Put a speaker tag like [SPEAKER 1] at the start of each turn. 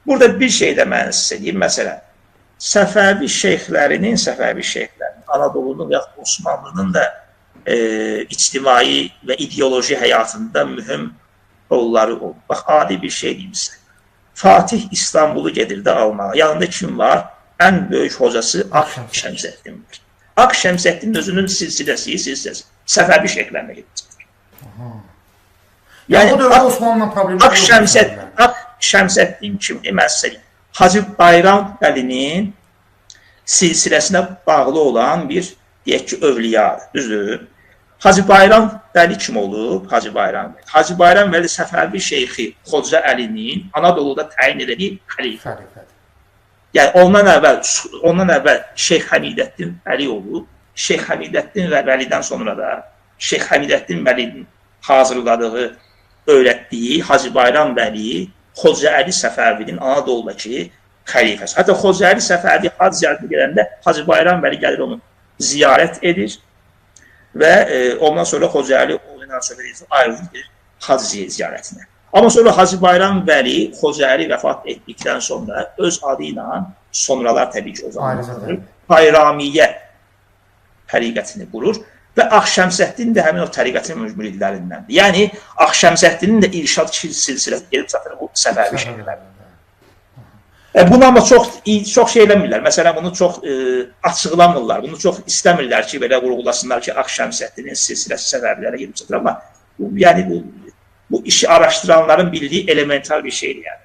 [SPEAKER 1] Burada bir şey də mən sizə deyim, məsələn, Səfəvi şeyxlərinin Anadolunun və Osmanlının da ictimai və ideoloji həyatında mühüm rolları oldu. Bax, adi bir şey deyim sizə. Fatih İstanbulu gedirdi almağa. Yanında kim var? Ən böyük hocası Ak Şəmsəddin var. Ak Şəmsəddin özünün silsiləsi Səfəvi şeyxlərinə gedir.
[SPEAKER 2] Yəni, o dövrdə Osmanlı'nın problemi
[SPEAKER 1] Ak Şəmsəddin kimdir? Məsələn, Hacı Bayram Vəlinin silsiləsinə bağlı olan bir, deyək ki, övliyadır, düzdür. Hacı Bayram Vəli kim olub? Hacı Bayram Vəli. Hacı Bayram Vəli Səfəvi şeyxi Xoca Əlinin Anadoluda təyin edildiyi xəlifədir. Yəni, ondan əvvəl Şeyx Həmidəddin Vəli olub. Şeyx Həmidəddin Vəlidən sonra da Şeyx Həmidəddin Vəlinin hazırladığı, öyrətdiyi Hacı Bayram Vəli Xoca Əli Səfəvinin Anadoludakı xəlifəsi. Hətta Xoca Əli Səfəvi hac ziyarətə gələndə Hacı Bayram Vəli gəlir onu ziyarət edir və ondan sonra Xoca Əli ayrılır hac ziyarətinə. Amma sonra Hacı Bayram Vəli Xoca Əli vəfat etdikdən sonra öz adı ilə sonralar təbii ki o zaman Bayramiyyə təriqətini qurur və Axşəmsəddin də həmin o təriqətin müridlərindəndir. Yəni, Axşəmsəddinin də irşad silsiləsi gelib çatır bu Səfəvi şeyxlərində. Bunu amma çox şey eləmirlər. Məsələn, bunu çox açıqlamırlar. Bunu çox istəmirlər ki, belə vurğulasınlar ki, Axşəmsəddinin silsiləsi Səfəvilərə gelib çatır. Amma bu işi araşdıranların bildiyi elemental bir şeydir. Yəni.